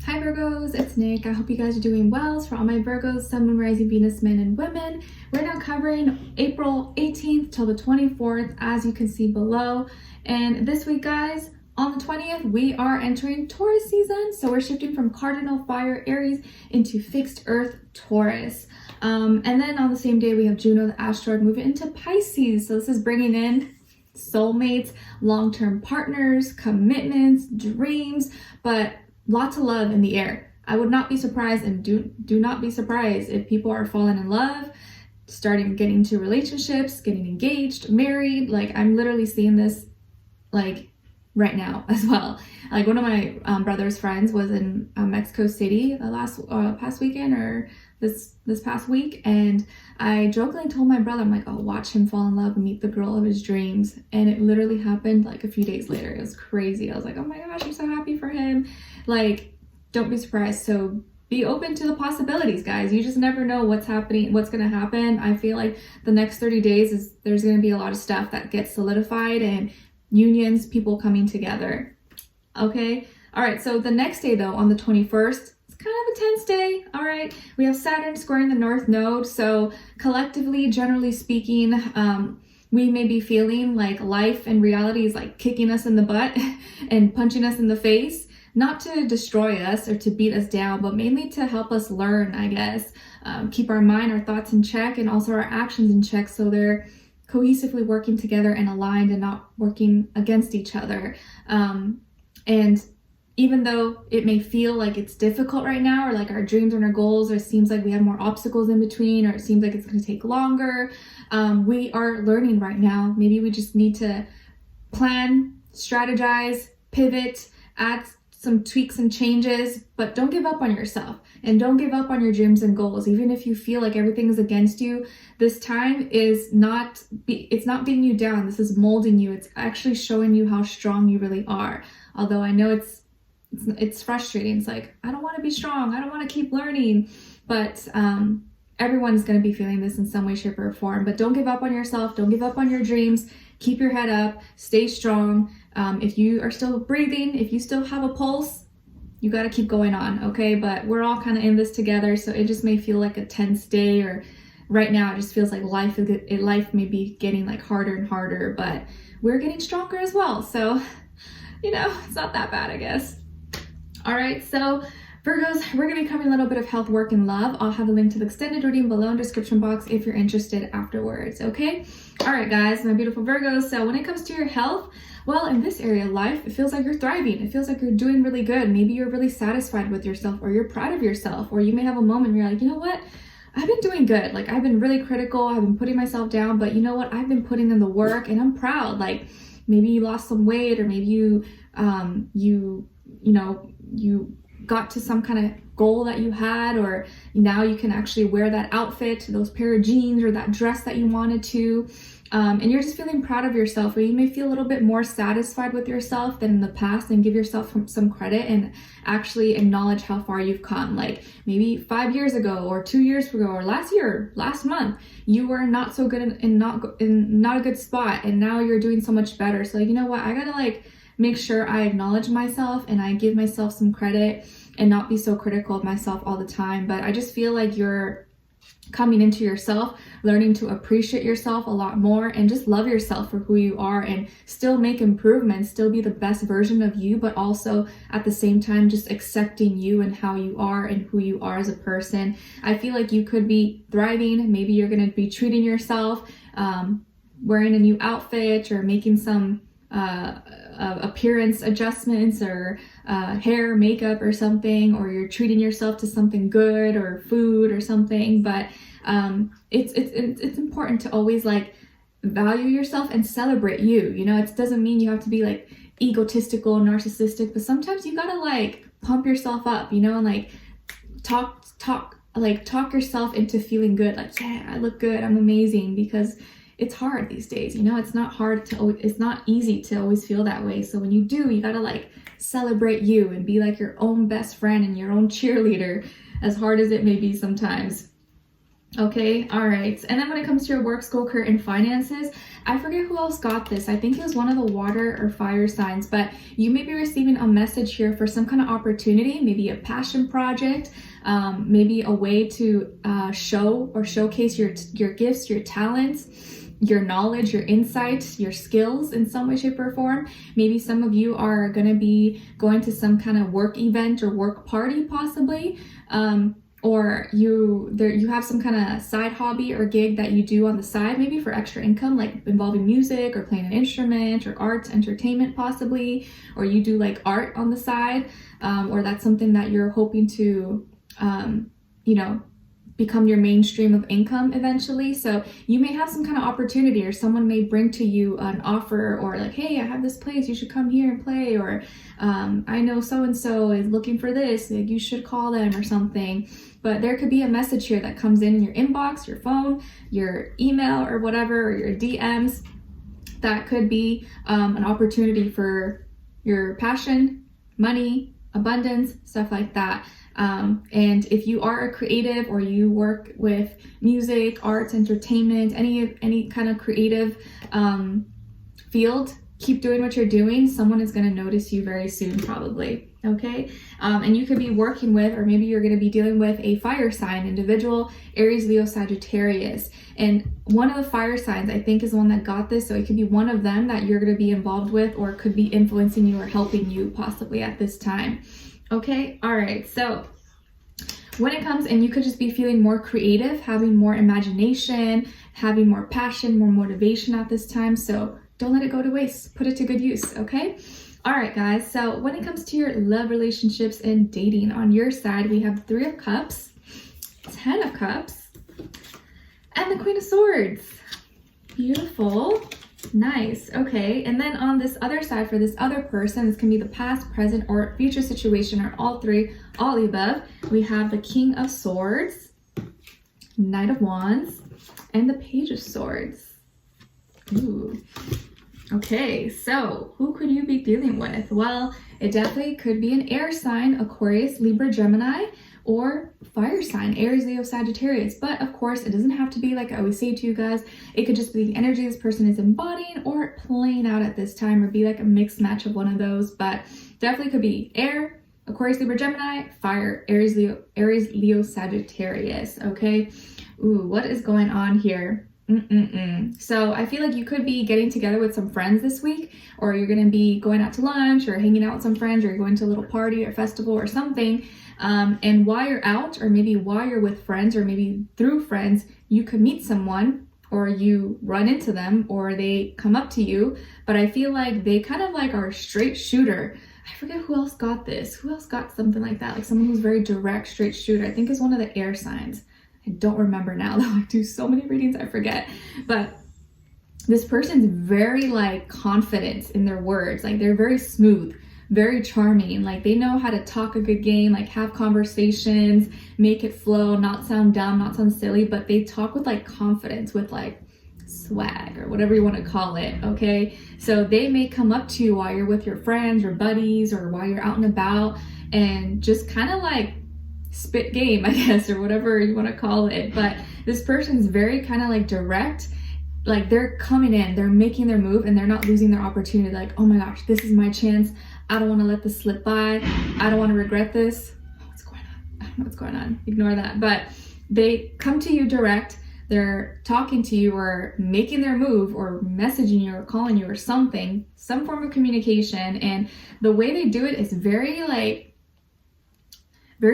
Hi Virgos, it's Nick. I hope you guys are doing well. So for all my Virgos, Sun, Moon, Rising, Venus, men and women, we're now covering April 18th till the 24th, as you can see below. And this week, guys, on the 20th, we are entering Taurus season. So we're shifting from cardinal fire Aries into fixed earth Taurus. And then on the same day, we have Juno, the asteroid, moving into Pisces. So this is bringing in soulmates, long-term partners, commitments, dreams, but lots of love in the air. I would not be surprised, and do not be surprised if people are falling in love, starting getting into relationships, getting engaged, married. Like, I'm literally seeing this like right now as well. Like, one of my brother's friends was in Mexico City the last past weekend, or this past week, and I jokingly told my brother, I'm like, oh, watch him fall in love and meet the girl of his dreams. And it literally happened like a few days later. It was crazy. I was like, oh my gosh, I'm so happy for him. Like, don't be surprised. So be open to the possibilities, guys. You just never know what's happening, what's going to happen. I feel like the next 30 days there's going to be a lot of stuff that gets solidified, and unions, people coming together. Okay. All right. So the next day, though, on the 21st, kind of a tense day. All right, we have Saturn squaring the North Node, so collectively, generally speaking, we may be feeling like life and reality is like kicking us in the butt and punching us in the face, not to destroy us or to beat us down, but mainly to help us learn, I guess, keep our mind, our thoughts in check, and also our actions in check, so they're cohesively working together and aligned and not working against each other. And even though it may feel like it's difficult right now, or like our dreams and our goals, or it seems like we have more obstacles in between, or it seems like it's going to take longer, we are learning right now. Maybe we just need to plan, strategize, pivot, add some tweaks and changes, but don't give up on yourself, and don't give up on your dreams and goals. Even if you feel like everything is against you, this time is it's not beating you down. This is molding you. It's actually showing you how strong you really are. Although I know it's frustrating. It's like, I don't want to be strong. I don't want to keep learning. But everyone's going to be feeling this in some way, shape, or form. But don't give up on yourself. Don't give up on your dreams. Keep your head up. Stay strong. If you are still breathing, if you still have a pulse, you got to keep going on, okay? But we're all kind of in this together, so it just may feel like a tense day, or right now it just feels like life may be getting like harder and harder, but we're getting stronger as well. So, it's not that bad, I guess. All right, so Virgos, we're going to be covering a little bit of health, work, and love. I'll have a link to the extended reading below in the description box if you're interested afterwards, okay? All right, guys, my beautiful Virgos. So when it comes to your health, well, in this area of life, it feels like you're thriving. It feels like you're doing really good. Maybe you're really satisfied with yourself, or you're proud of yourself, or you may have a moment where you're like, you know what? I've been doing good. Like, I've been really critical. I've been putting myself down, but you know what? I've been putting in the work, and I'm proud. Like, maybe you lost some weight, or maybe you got to some kind of goal that you had, or now you can actually wear that outfit, those pair of jeans, or that dress that you wanted to, and you're just feeling proud of yourself, or you may feel a little bit more satisfied with yourself than in the past, and give yourself some credit and actually acknowledge how far you've come. Like, maybe 5 years ago, or 2 years ago, or last month, you were not so good in not a good spot, and now you're doing so much better. So, you know what, I gotta make sure I acknowledge myself and I give myself some credit, and not be so critical of myself all the time. But I just feel like you're coming into yourself, learning to appreciate yourself a lot more, and just love yourself for who you are, and still make improvements, still be the best version of you, but also at the same time just accepting you and how you are and who you are as a person. I feel like you could be thriving. Maybe you're going to be treating yourself, wearing a new outfit, or making some appearance adjustments, or hair, makeup, or something, or you're treating yourself to something good, or food or something. But it's important to always value yourself and celebrate you. It doesn't mean you have to be egotistical, narcissistic, but sometimes you gotta pump yourself up, and talk yourself into feeling good. Yeah, I look good, I'm amazing, because it's hard these days. It's not easy to always feel that way. So when you do, you gotta celebrate you and be your own best friend and your own cheerleader, as hard as it may be sometimes. Okay, all right. And then when it comes to your work, school, career, and finances, I forget who else got this. I think it was one of the water or fire signs, but you may be receiving a message here for some kind of opportunity, maybe a passion project, maybe a way to show or showcase your gifts, your talents, your knowledge, your insight, your skills in some way, shape, or form. Maybe some of you are going to be going to some kind of work event or work party possibly. Or you have some kind of side hobby or gig that you do on the side, maybe for extra income, like involving music or playing an instrument or arts, entertainment possibly, or you do like art on the side, or that's something that you're hoping to, become your mainstream of income eventually. So you may have some kind of opportunity, or someone may bring to you an offer, or like, hey, I have this place, you should come here and play, or I know so-and-so is looking for this, like, you should call them or something. But there could be a message here that comes in your inbox, your phone, your email, or whatever, or your DMs. That could be an opportunity for your passion, money, abundance, stuff like that. And if you are a creative, or you work with music, arts, entertainment, any kind of creative field, keep doing what you're doing. Someone is going to notice you very soon, probably. Okay. And you could be working with, or maybe you're going to be dealing with a fire sign individual, Aries, Leo, Sagittarius. And one of the fire signs, I think, is the one that got this. So it could be one of them that you're going to be involved with, or could be influencing you or helping you possibly at this time. Okay. All right. So when it comes, and you could just be feeling more creative, having more imagination, having more passion, more motivation at this time. So don't let it go to waste. Put it to good use. Okay. All right, guys. So when it comes to your love, relationships, and dating, on your side, we have 3 of Cups, 10 of Cups, and the Queen of Swords. Beautiful. Nice. Okay. And then on this other side, for this other person, this can be the past, present, or future situation, or all 3, all the above. We have the King of Swords, Knight of Wands, and the Page of Swords. Ooh. Okay, so who could you be dealing with? Well, it definitely could be an air sign, Aquarius, Libra, Gemini, or fire sign, Aries, Leo, Sagittarius. But of course, it doesn't have to be, like I always say to you guys, it could just be the energy this person is embodying or playing out at this time, or be like a mixed match of one of those. But definitely could be air, Aquarius, Libra, Gemini, fire, Aries, Leo, Sagittarius. Okay. Ooh, what is going on here? So I feel like you could be getting together with some friends this week, or you're going to be going out to lunch or hanging out with some friends, or you're going to a little party or festival or something. And while you're out, or maybe while you're with friends, or maybe through friends, you could meet someone, or you run into them, or they come up to you. But I feel like they kind of like are a straight shooter. I forget who else got this. Who else got something like that? Like someone who's very direct, straight shooter. I think is one of the air signs. I don't remember now, though. I do so many readings, I forget. But this person's very like confident in their words. Like they're very smooth, very charming. Like they know how to talk a good game, like have conversations, make it flow, not sound dumb, not sound silly, but they talk with like confidence, with like swag, or whatever you want to call it. Okay. So they may come up to you while you're with your friends or buddies, or while you're out and about, and just kind of like spit game, I guess, or whatever you want to call it. But this person's very kind of like direct. Like they're coming in, they're making their move, and they're not losing their opportunity. Like, oh my gosh, this is my chance. I don't want to let this slip by. I don't want to regret this. What's going on? I don't know what's going on. Ignore that. But they come to you direct. They're talking to you, or making their move, or messaging you, or calling you, or something, some form of communication. And the way they do it is very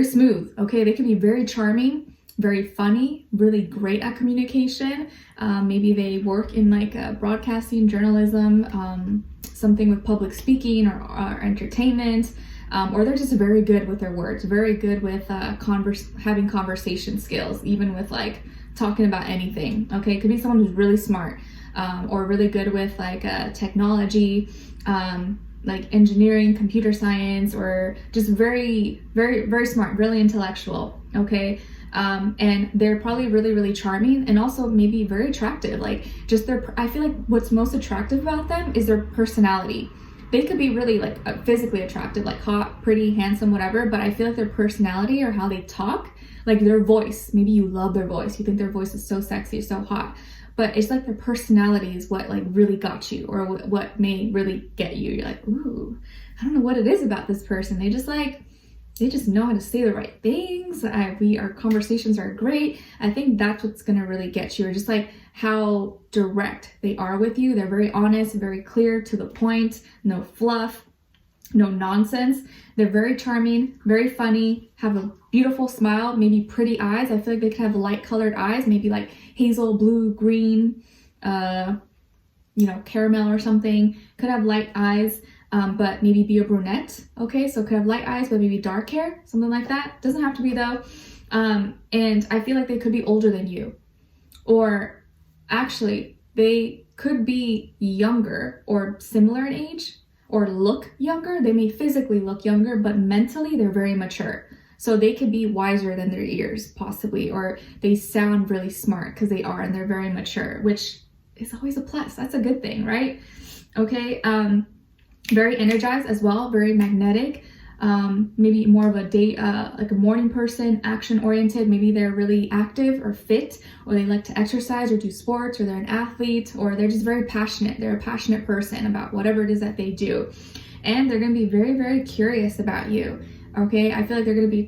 smooth. Okay. They can be very charming, very funny, really great at communication. Maybe they work in like broadcasting, journalism, something with public speaking, or entertainment, or they're just very good with their words, very good with having conversation skills, even with like talking about anything. Okay. It could be someone who's really smart, or really good with like technology, like engineering, computer science, or just very, very, very smart, really intellectual. Okay. And they're probably really, really charming, and also maybe very attractive. Like just I feel like what's most attractive about them is their personality. They could be really like physically attractive, like hot, pretty, handsome, whatever, but I feel like their personality, or how they talk, like their voice. Maybe you love their voice. You think their voice is so sexy, so hot. But it's like their personality is what like really got you, or what may really get you. You're like, ooh, I don't know what it is about this person. They just know how to say the right things. Our conversations are great. I think that's what's gonna really get you, or just like how direct they are with you. They're very honest, very clear, to the point, no fluff, no nonsense. They're very charming, very funny, have a beautiful smile, maybe pretty eyes. I feel like they could have light colored eyes, maybe like hazel, blue, green, caramel or something. Could have light eyes, but maybe be a brunette. Okay, so could have light eyes, but maybe dark hair, something like that. Doesn't have to be though. And I feel like they could be older than you, or actually they could be younger or similar in age, or look younger. They may physically look younger, but mentally they're very mature. So they could be wiser than their years, possibly, or they sound really smart because they are, and they're very mature, which is always a plus. That's a good thing, right? Okay, very energized as well, very magnetic. Maybe more of a day, like a morning person, action oriented. Maybe they're really active or fit, or they like to exercise or do sports, or they're an athlete, or they're just very passionate. They're a passionate person about whatever it is that they do. And they're going to be very, very curious about you. Okay, I feel like they're going to be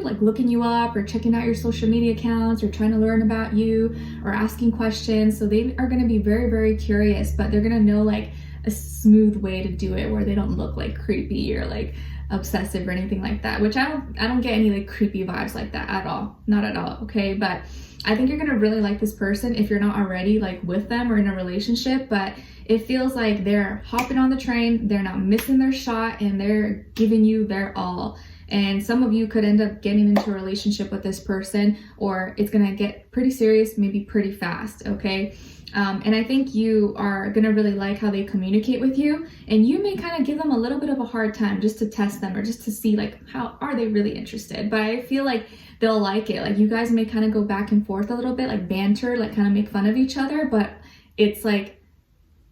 like looking you up, or checking out your social media accounts, or trying to learn about you, or asking questions. So they are going to be very, very curious, but they're going to know like a smooth way to do it where they don't look like creepy or like obsessive or anything like that, which I don't get any like creepy vibes like that at all. Not at all. Okay, but I think you're gonna really like this person if you're not already like with them or in a relationship. But it feels like they're hopping on the train, they're not missing their shot, and they're giving you their all. And some of you could end up getting into a relationship with this person, or it's gonna get pretty serious, maybe pretty fast. Okay, and I think you are gonna really like how they communicate with you, and you may kind of give them a little bit of a hard time just to test them, or just to see like how are they really interested. But I feel like they'll like it. Like you guys may kind of go back and forth a little bit, like banter, like kind of make fun of each other, but it's like,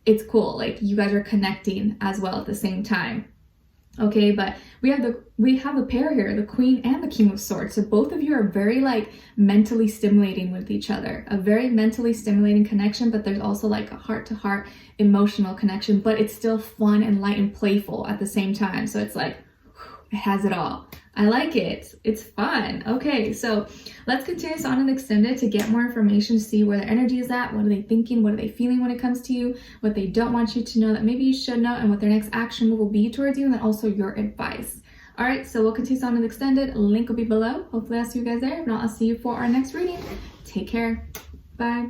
it's cool. Like you guys are connecting as well at the same time. Okay, but we have a pair here, the Queen and the King of Swords. So both of you are very like mentally stimulating with each other, a very mentally stimulating connection, but there's also like a heart-to-heart emotional connection, but it's still fun and light and playful at the same time. So it's like, it has it all. I like it. It's fun. Okay, so let's continue this on and extend it to get more information, to see where their energy is at, what are they thinking, what are they feeling when it comes to you, what they don't want you to know that maybe you should know, and what their next action move will be towards you, and then also your advice. All right, so we'll continue this on and extended. Link will be below. Hopefully I'll see you guys there. If not, I'll see you for our next reading. Take care. Bye.